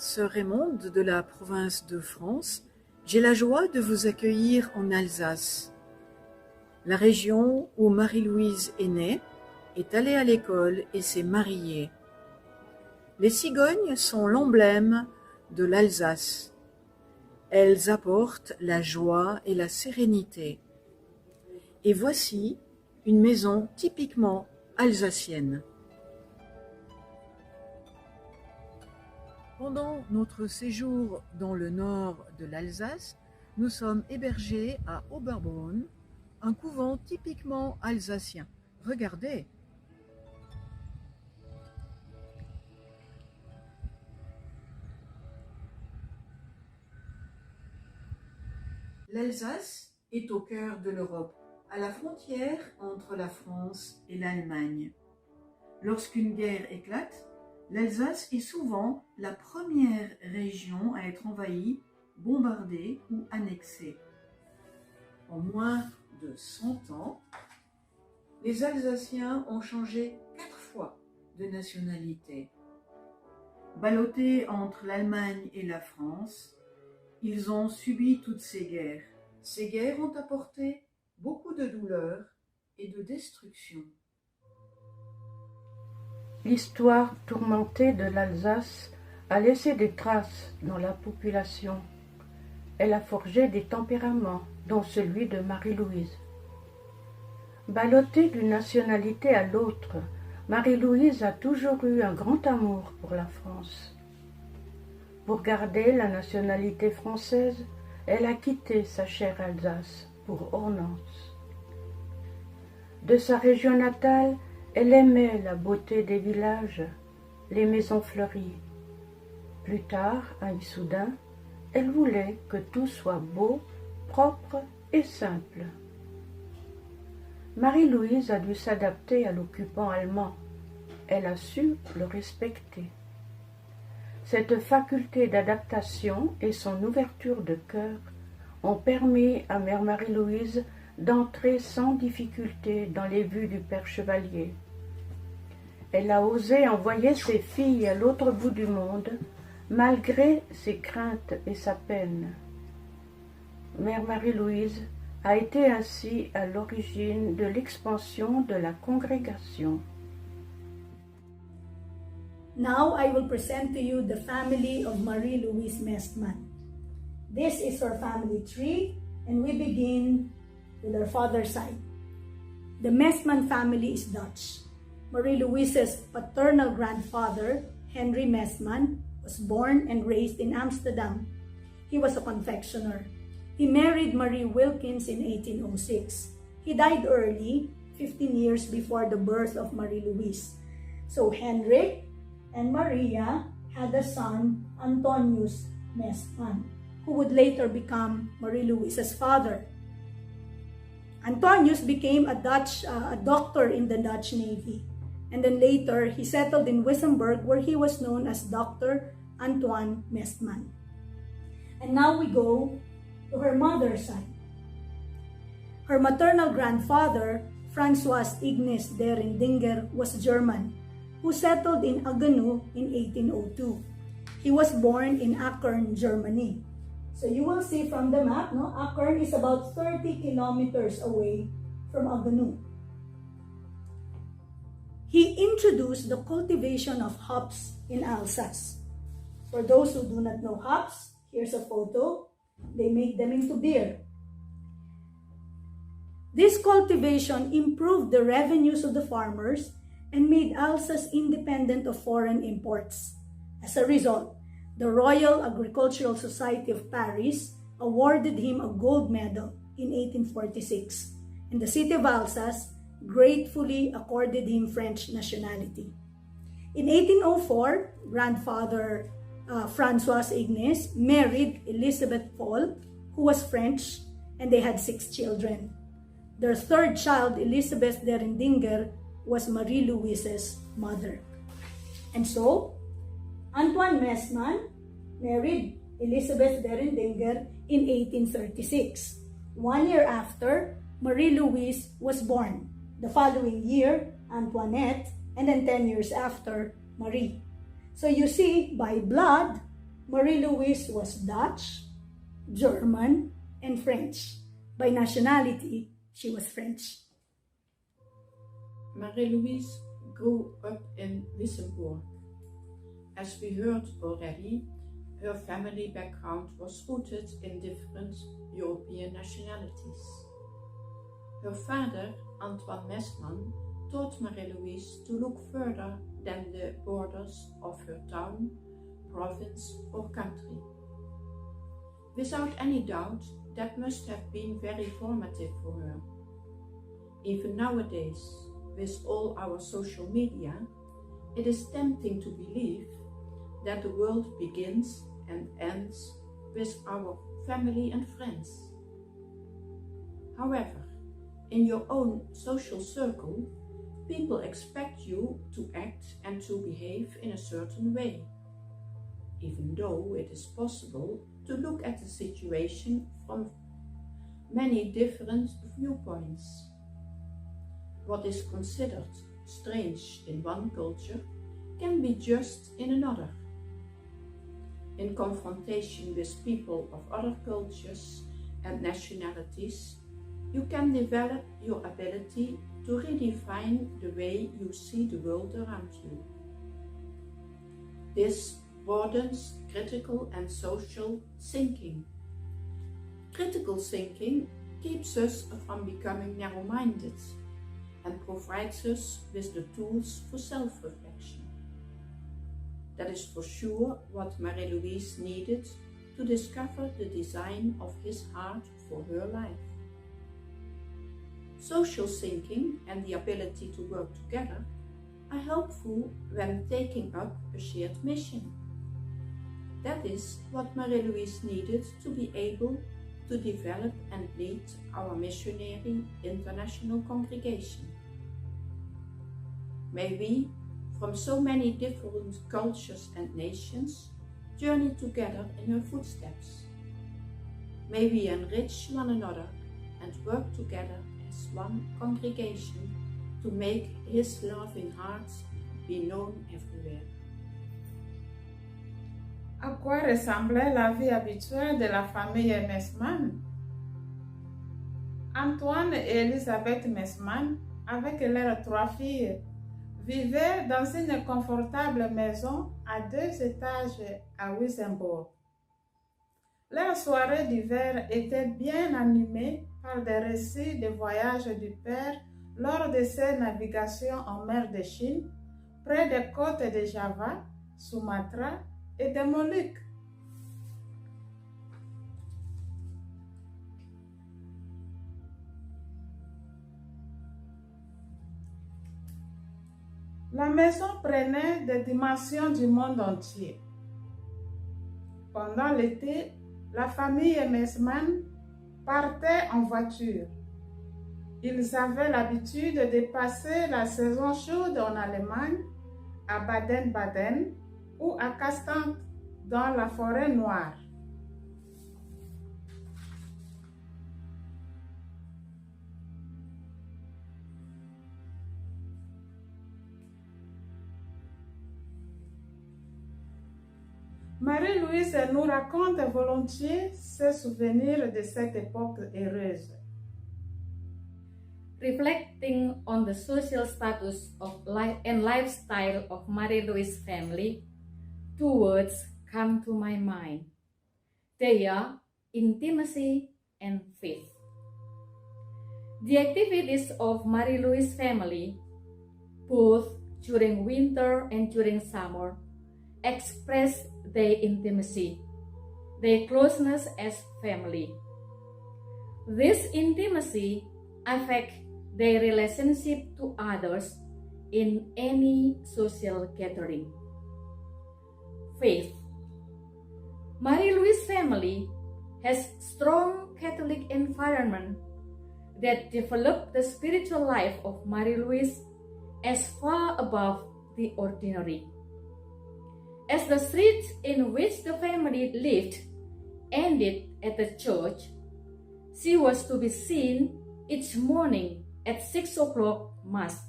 sœur Raymonde de la province de France, j'ai la joie de vous accueillir en Alsace. La région où Marie-Louise est née, est allée à l'école et s'est mariée. Les cigognes sont l'emblème de l'Alsace. Elles apportent la joie et la sérénité. Et voici une maison typiquement alsacienne. Pendant notre séjour dans le nord de l'Alsace, nous sommes hébergés à Oberbrunn, un couvent typiquement alsacien. Regardez! L'Alsace est au cœur de l'Europe, à la frontière entre la France et l'Allemagne. Lorsqu'une guerre éclate, l'Alsace est souvent la première région à être envahie, bombardée ou annexée. En moins de 100 ans, les Alsaciens ont changé 4 fois de nationalité. Ballottés entre l'Allemagne et la France, ils ont subi toutes ces guerres. Ces guerres ont apporté beaucoup de douleur et de destruction. L'histoire tourmentée de l'Alsace a laissé des traces dans la population. Elle a forgé des tempéraments, dont celui de Marie-Louise. Ballottée d'une nationalité à l'autre, Marie-Louise a toujours eu un grand amour pour la France. Pour garder la nationalité française, elle a quitté sa chère Alsace pour Ornans. De sa région natale, elle aimait la beauté des villages, les maisons fleuries. Plus tard, à Issoudun, elle voulait que tout soit beau, propre et simple. Marie-Louise a dû s'adapter à l'occupant allemand. Elle a su le respecter. Cette faculté d'adaptation et son ouverture de cœur ont permis à Mère Marie-Louise d'entrer sans difficulté dans les vues du Père Chevalier. Elle a osé envoyer ses filles à l'autre bout du monde, malgré ses craintes et sa peine. Mère Marie-Louise a été ainsi à l'origine de l'expansion de la congrégation. Now I will present to you the family of Marie-Louise Mestman. This is her family tree, and we begin with her father's side. The Mestman family is Dutch. Marie-Louise's paternal grandfather, Henry Mestman, was born and raised in Amsterdam. He was a confectioner. He married Marie Wilkins in 1806. He died early, 15 years before the birth of Marie-Louise. So Henrik and Maria had a son, Antonius Mestman, who would later become Marie-Louise's father. Antonius became a doctor in the Dutch Navy, and then later he settled in Wissembourg, where he was known as Dr. Antoine Mestman. And now we go to her mother's side. Her maternal grandfather, Francois Ignis Derindinger, was German, who settled in Aganu in 1802. He was born in Akern, Germany. So you will see from the map, no? Akern is about 30 kilometers away from Aganu. He introduced the cultivation of hops in Alsace. For those who do not know hops, here's a photo. They make them into beer. This cultivation improved the revenues of the farmers and made Alsace independent of foreign imports. As a result, the Royal Agricultural Society of Paris awarded him a gold medal in 1846, and the city of Alsace gratefully accorded him French nationality. In 1804, grandfather Francois Ignace married Elizabeth Paul, who was French, and they had 6 children. Their third child, Elizabeth Derindinger, was Marie-Louise's mother. And so, Antoine Mestman married Elizabeth Derindinger in 1836. 1 year after, Marie-Louise was born. The following year, Antoinette, and then 10 years after, Marie. So you see, by blood, Marie-Louise was Dutch, German, and French. By nationality, she was French. Marie-Louise grew up in Wissembourg. As we heard already, her family background was rooted in different European nationalities. Her father, Antoine Mesman, taught Marie-Louise to look further than the borders of her town, province or country. Without any doubt, that must have been very formative for her. Even nowadays, with all our social media, it is tempting to believe that the world begins and ends with our family and friends. However, in your own social circle, people expect you to act and to behave in a certain way, even though it is possible to look at the situation from many different viewpoints. What is considered strange in one culture can be just in another. In confrontation with people of other cultures and nationalities, you can develop your ability to redefine the way you see the world around you. This broadens critical and social thinking. Critical thinking keeps us from becoming narrow-minded and provides us with the tools for self-reflection. That is for sure what Marie-Louise needed to discover the design of his heart for her life. Social thinking and the ability to work together are helpful when taking up a shared mission. That is what Marie-Louise needed to be able to develop and lead our missionary international congregation. May we, from so many different cultures and nations, journey together in her footsteps. May we enrich one another and work together as one congregation to make His loving heart be known everywhere. À quoi ressemblait la vie habituelle de la famille Mesman? Antoine et Elisabeth Mesman, avec leurs 3 filles, vivaient dans une confortable maison à 2 étages à Wissembourg. Leurs soirées d'hiver étaient bien animées par des récits de voyages du père lors de ses navigations en mer de Chine, près des côtes de Java, Sumatra et des Moluques. La maison prenait des dimensions du monde entier. Pendant l'été, la famille Mesman partait en voiture. Ils avaient l'habitude de passer la saison chaude en Allemagne, à Baden-Baden ou à Castan, dans la forêt noire. Marie-Louise nous raconte volontiers ses souvenirs de cette époque heureuse. Reflecting on the social status of life and lifestyle of Marie-Louise's family, 2 words come to my mind. They are intimacy and faith. The activities of Marie-Louise's family, both during winter and during summer, express their intimacy, their closeness as family. This intimacy affects their relationship to others in any social gathering. Faith. Marie-Louise's family has strong Catholic environment that developed the spiritual life of Marie-Louise as far above the ordinary. As the street in which the family lived ended at the church, she was to be seen each morning at 6 o'clock Mass.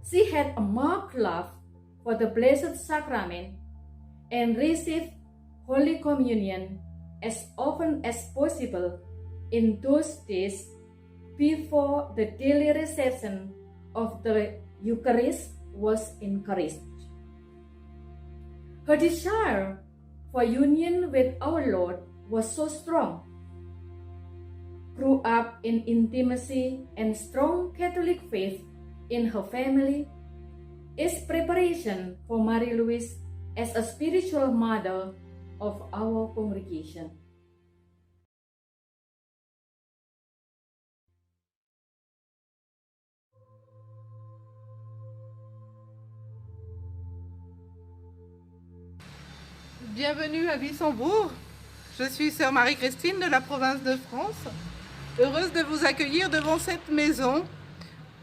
She had a marked love for the Blessed Sacrament and receive Holy Communion as often as possible in those days before the daily reception of the Eucharist was encouraged. Her desire for union with our Lord was so strong. Grew up in intimacy and strong Catholic faith in her family, is preparation for Marie-Louise as a spiritual mother of our congregation. Bienvenue à Wissembourg. Je suis sœur Marie-Christine de la province de France, heureuse de vous accueillir devant cette maison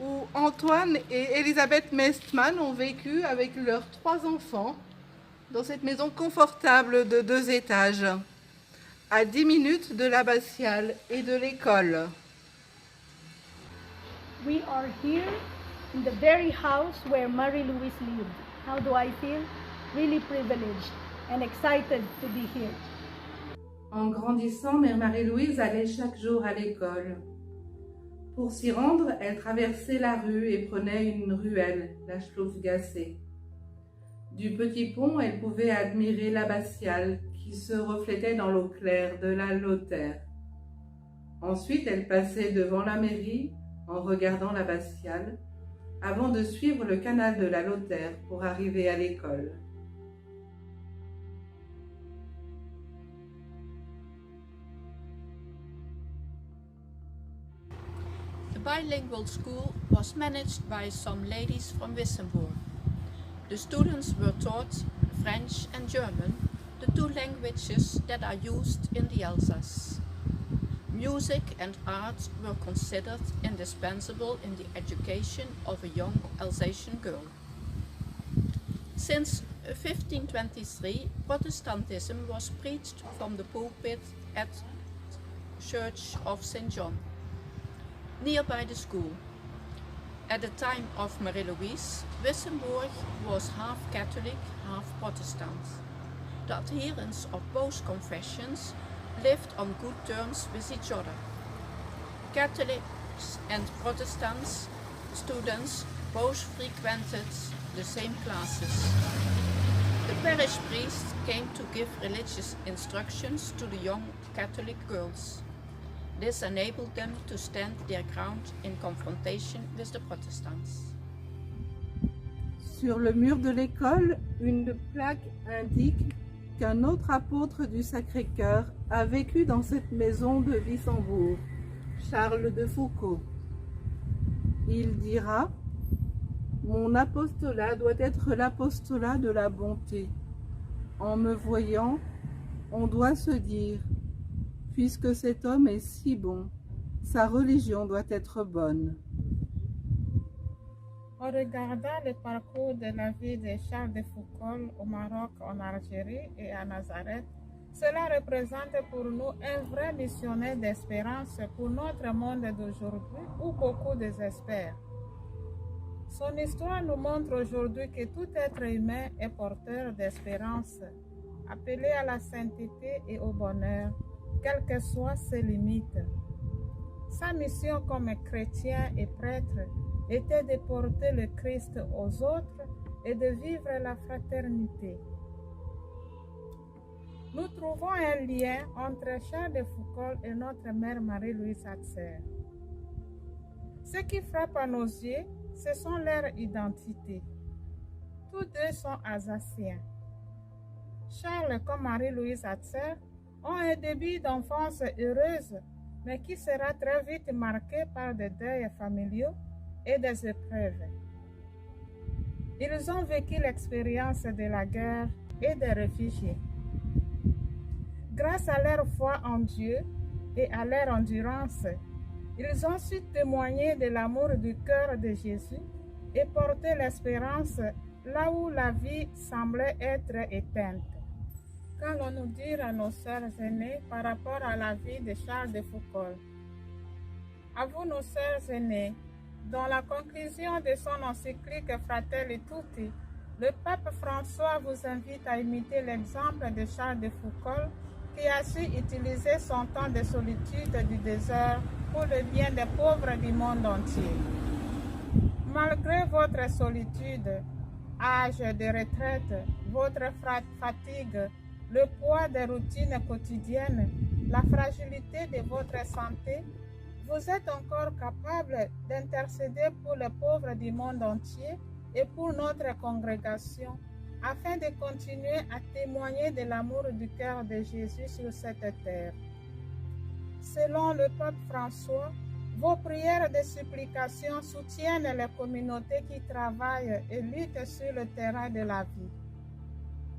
où Antoine et Elisabeth Mestman ont vécu avec leurs 3 enfants dans cette maison confortable de 2 étages, à 10 minutes de l'abbatiale et de l'école. We are here in the very house where Marie-Louise lived. How do I feel? Really privileged and excited to be here. En grandissant, Mère Marie-Louise allait chaque jour à l'école. Pour s'y rendre, elle traversait la rue et prenait une ruelle, la Schlossgasse. Du petit pont, elle pouvait admirer l'abbatiale qui se reflétait dans l'eau claire de la Lothaire. Ensuite, elle passait devant la mairie en regardant l'abbatiale, avant de suivre le canal de la Lothaire pour arriver à l'école. The bilingual school was managed by some ladies from Wissembourg. The students were taught French and German, the 2 languages that are used in the Alsace. Music and art were considered indispensable in the education of a young Alsatian girl. Since 1523, Protestantism was preached from the pulpit at Church of St. John, nearby the school. At the time of Marie-Louise, Wissembourg was half Catholic, half Protestant. The adherents of both confessions lived on good terms with each other. Catholics and Protestants students both frequented the same classes. The parish priest came to give religious instructions to the young Catholic girls. This enabled them to stand their ground in confrontation with the Protestants. Sur le mur de l'école, une plaque indique qu'un autre apôtre du Sacré-Cœur a vécu dans cette maison de Wissembourg, Charles de Foucauld. Il dira « Mon apostolat doit être l'apostolat de la bonté. En me voyant, on doit se dire « Puisque cet homme est si bon, sa religion doit être bonne. » En regardant le parcours de la vie de Charles de Foucauld au Maroc, en Algérie et à Nazareth, cela représente pour nous un vrai missionnaire d'espérance pour notre monde d'aujourd'hui où beaucoup désespèrent. Son histoire nous montre aujourd'hui que tout être humain est porteur d'espérance, appelé à la sainteté et au bonheur, quelles que soient ses limites. Sa mission comme chrétien et prêtre était de porter le Christ aux autres et de vivre la fraternité. Nous trouvons un lien entre Charles de Foucauld et notre mère Marie-Louise Hatzer. Ce qui frappe à nos yeux, ce sont leurs identités. Tous deux sont alsaciens. Charles, comme Marie-Louise Hatzer, ont un début d'enfance heureuse, mais qui sera très vite marqué par des deuils familiaux et des épreuves. Ils ont vécu l'expérience de la guerre et des réfugiés. Grâce à leur foi en Dieu et à leur endurance, ils ont su témoigner de l'amour du cœur de Jésus et porter l'espérance là où la vie semblait être éteinte. Qu'allons-nous dire à nos sœurs aînées par rapport à la vie de Charles de Foucauld? À vous, nos sœurs aînées, dans la conclusion de son encyclique Fratelli Tutti, le pape François vous invite à imiter l'exemple de Charles de Foucault qui a su utiliser son temps de solitude du désert pour le bien des pauvres du monde entier. Malgré votre solitude, âge de retraite, votre fatigue, le poids des routines quotidiennes, la fragilité de votre santé, vous êtes encore capable d'intercéder pour les pauvres du monde entier et pour notre congrégation, afin de continuer à témoigner de l'amour du cœur de Jésus sur cette terre. Selon le pape François, vos prières de supplication soutiennent les communautés qui travaillent et luttent sur le terrain de la vie.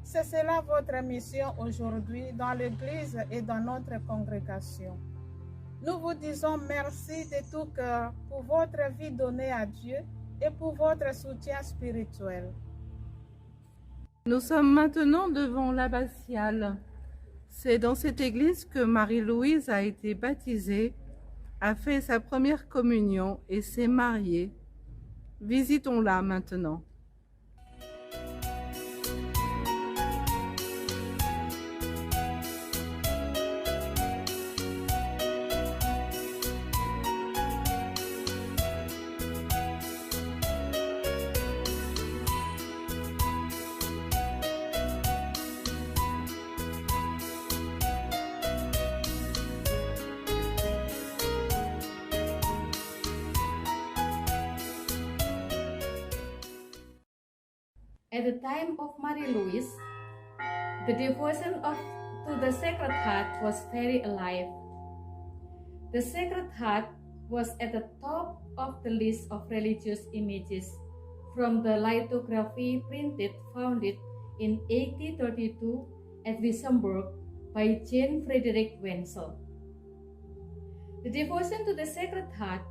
C'est cela votre mission aujourd'hui dans l'Église et dans notre congrégation. Nous vous disons merci de tout cœur pour votre vie donnée à Dieu et pour votre soutien spirituel. Nous sommes maintenant devant l'abbatiale. C'est dans cette église que Marie-Louise a été baptisée, a fait sa première communion et s'est mariée. Visitons-la maintenant. At the time of Marie-Louise, the devotion to the Sacred Heart was very alive. The Sacred Heart was at the top of the list of religious images from the lithography founded in 1832 at Wissembourg by Jean Frederick Wenzel. The devotion to the Sacred Heart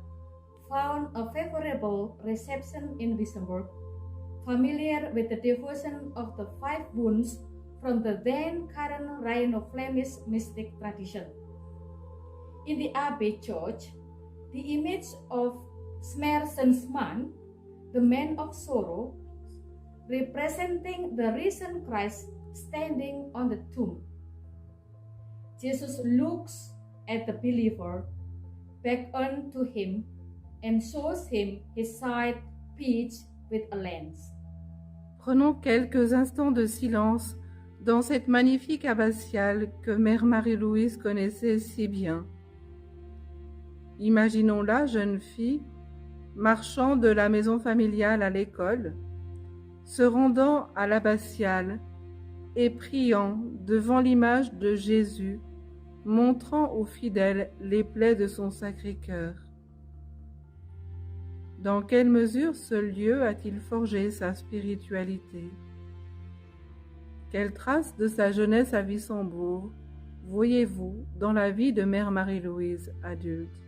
found a favorable reception in Wissembourg, familiar with the devotion of the five wounds from the then current Rhino-Flemish mystic tradition. In the Abbey Church, the image of Smerensman, the man of sorrow, representing the risen Christ standing on the tomb. Jesus looks at the believer, beckons to him, and shows him his side pierced with a lance. Prenons quelques instants de silence dans cette magnifique abbatiale que Mère Marie-Louise connaissait si bien. Imaginons la jeune fille marchant de la maison familiale à l'école, se rendant à l'abbatiale et priant devant l'image de Jésus, montrant aux fidèles les plaies de son Sacré-Cœur. Dans quelle mesure ce lieu a-t-il forgé sa spiritualité? Quelle trace de sa jeunesse à Wissembourg voyez-vous dans la vie de Mère Marie-Louise adulte?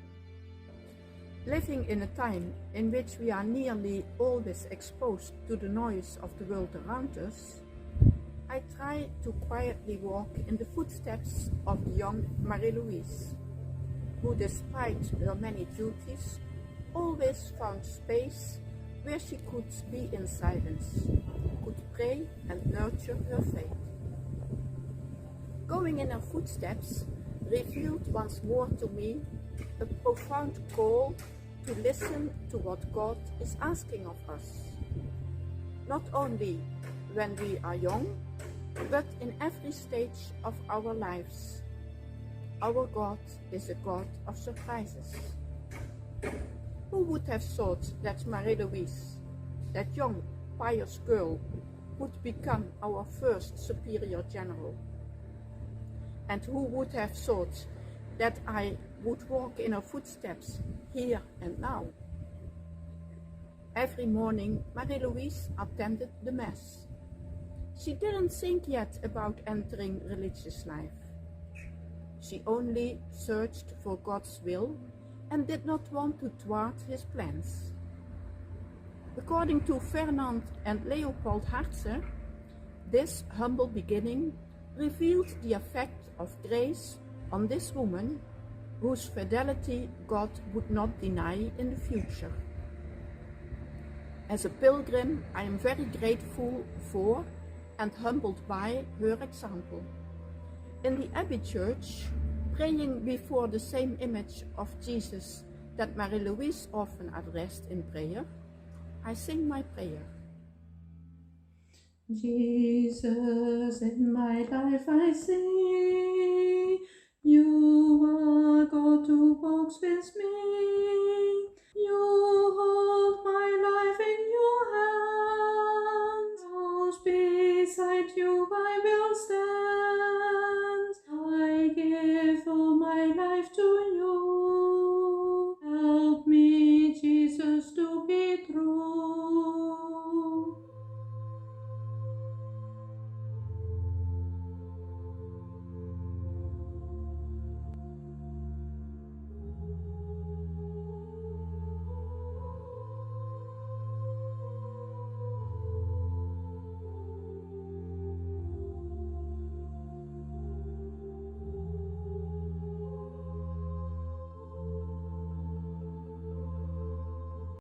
Living in a time in which we are nearly always exposed to the noise of the world around us, I try to quietly walk in the footsteps of the young Marie-Louise, who despite her many duties always found space where she could be in silence, could pray and nurture her faith. Going in her footsteps revealed once more to me a profound call to listen to what God is asking of us, not only when we are young, but in every stage of our lives. Our God is a God of surprises. Who would have thought that Marie-Louise, that young, pious girl, would become our first superior general? And who would have thought that I would walk in her footsteps here and now? Every morning, Marie-Louise attended the Mass. She didn't think yet about entering religious life. She only searched for God's will and did not want to thwart his plans. According to Fernand and Leopold Hartze, this humble beginning revealed the effect of grace on this woman, whose fidelity God would not deny in the future. As a pilgrim, I am very grateful for and humbled by her example. In the Abbey Church, praying before the same image of Jesus that Marie-Louise often addressed in prayer, I sing my prayer. Jesus, in my life I see, you are God who walks with me.